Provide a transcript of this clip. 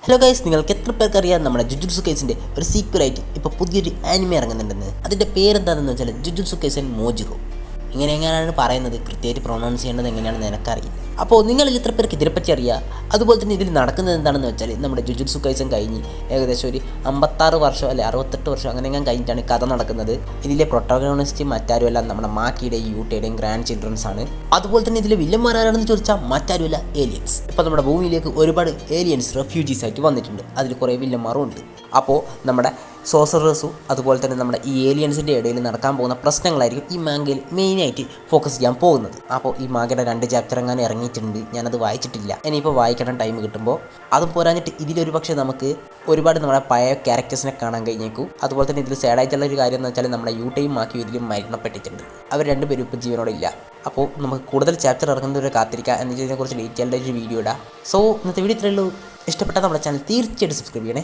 Hello guys, നിങ്ങൾക്ക് എത്ര പേർക്ക് അറിയാം നമ്മുടെ ജുജുത്സു കൈസിൻ്റെ ഒരു സീക്വലായിട്ട് ഇപ്പോൾ പുതിയൊരു ആനിമെ ഇറങ്ങുന്നുണ്ടെന്ന്. അതിൻ്റെ പേരെന്താണെന്ന് വെച്ചാൽ ജുജുത്സു കൈസൻ മോജിറോ. എങ്ങനെയാണ് പറയുന്നത്, കൃത്യമായിട്ട് പ്രൊണൗൺസ് ചെയ്യേണ്ടത് എങ്ങനെയാണെന്ന് എനിക്കറിയില്ല. അപ്പോൾ നിങ്ങളിൽ എത്ര പേർക്ക് ഇതിനെപ്പറ്റി അറിയാം? അതുപോലെ തന്നെ ഇതിൽ നടക്കുന്നത് എന്താണെന്ന് വെച്ചാൽ നമ്മുടെ ജുജുത്സു കൈസൻ കഴിഞ്ഞ് ഏകദേശം ഒരു 56 വർഷം അല്ലെ 68 വർഷം അങ്ങനെ കഴിഞ്ഞിട്ടാണ് കഥ നടക്കുന്നത്. ഇതിലെ പ്രൊട്ടഗോണിസ്റ്റ് മറ്റാരുമല്ല നമ്മുടെ മാക്കിയുടെയും യൂട്ടയുടെയും ഗ്രാൻഡ് ചിൽഡ്രൻസ് ആണ്. അതുപോലെ തന്നെ ഇതിലെ വില്ലന്മാരാണെന്ന് ചോദിച്ചാൽ മറ്റാരുമല്ല, ഏലിയൻസ്. ഇപ്പോൾ നമ്മുടെ ഭൂമിയിലേക്ക് ഒരുപാട് ഏലിയൻസ് റെഫ്യൂജീസ് ആയിട്ട് വന്നിട്ടുണ്ട്. അതിൽ കുറേ വില്ലന്മാരും ഉണ്ട്. അപ്പോൾ നമ്മുടെ സോസറേഴ്സും അതുപോലെ തന്നെ നമ്മുടെ ഈ ഏലിയൻസിൻ്റെ ഇടയിൽ നടക്കാൻ പോകുന്ന പ്രശ്നങ്ങളായിരിക്കും ഈ മാങ്കയിൽ മെയിനായിട്ട് ഫോക്കസ് ചെയ്യാൻ പോകുന്നത്. അപ്പോൾ ഈ മാങ്കയുടെ 2 ചാപ്റ്റർ എങ്ങാനും ഇറങ്ങിയിട്ടുണ്ട്. ഞാനത് വായിച്ചിട്ടില്ല. ഇനിയിപ്പോൾ വായിക്കണം ടൈം കിട്ടുമ്പോൾ. അതും പോരാഞ്ഞിട്ട് ഇതിലൊരു പക്ഷേ നമുക്ക് ഒരുപാട് നമ്മുടെ പഴയ ക്യാരക്ടേഴ്സിനെ കാണാൻ കഴിഞ്ഞേക്കും. അതുപോലെ തന്നെ ഇതിൽ സാഡായിട്ടുള്ള ഒരു കാര്യം എന്ന് വെച്ചാൽ നമ്മുടെ യൂട്ടയും മാക്കിയും ഇതിലും മരണപ്പെട്ടിട്ടുണ്ട്. അവർ രണ്ടുപേരും ഇപ്പോൾ ജീവനോടെ ഇല്ല. അപ്പോൾ നമുക്ക് കൂടുതൽ ചാപ്റ്റർ ഇറങ്ങുന്നവരെ കാത്തിരിക്കുക. എന്നതിനെക്കുറിച്ച് ഡീറ്റെയിൽഡ് ഒരു വീഡിയോ ഇടാം. സോ ഇന്നത്തെ വീഡിയോ ഇത്രയേ ഉള്ളൂ. ഇഷ്ടപ്പെട്ടാൽ നമ്മുടെ ചാനൽ തീർച്ചയായിട്ടും സബ്സ്ക്രൈബ് ചെയ്യണേ.